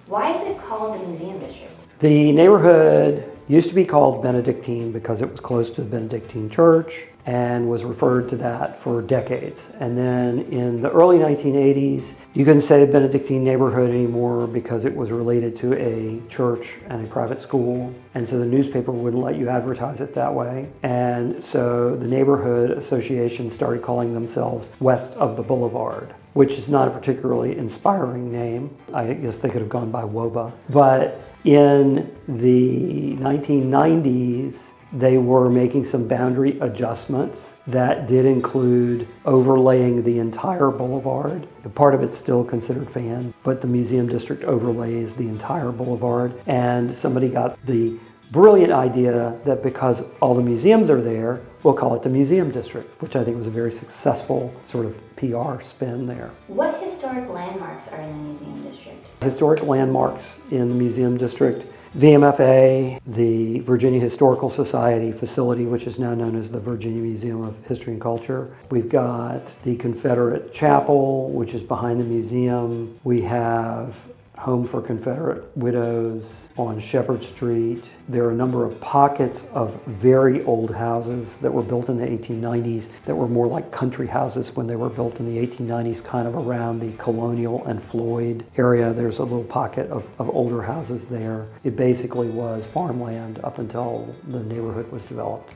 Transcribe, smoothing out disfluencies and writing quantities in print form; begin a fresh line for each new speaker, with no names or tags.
Why is it called the Museum District?
The neighborhood used to be called Benedictine because it was close to the Benedictine Church and was referred to that for decades. And then in the early 1980s, you couldn't say Benedictine neighborhood anymore because it was related to a church and a private school. And so the newspaper wouldn't let you advertise it that way. And so the neighborhood association started calling themselves West of the Boulevard, which is not a particularly inspiring name. I guess they could have gone by WOBA. But in the 1990s, they were making some boundary adjustments that did include overlaying the entire boulevard. Part of it's still considered fan, but the museum district overlays the entire boulevard. And somebody got the brilliant idea that because all the museums are there, we'll call it the museum district, which I think was a very successful sort of PR spin there.
What historic landmarks are in the museum district?
Historic landmarks in the museum district: VMFA, the Virginia Historical Society facility, which is now known as the Virginia Museum of History and Culture. We've got the Confederate Chapel, which is behind the museum. We have Home for Confederate Widows on Shepherd Street. There are a number of pockets of very old houses that were built in the 1890s that were more like country houses when they were built in the 1890s, kind of around the Colonial and Floyd area. There's a little pocket of older houses there. It basically was farmland up until the neighborhood was developed.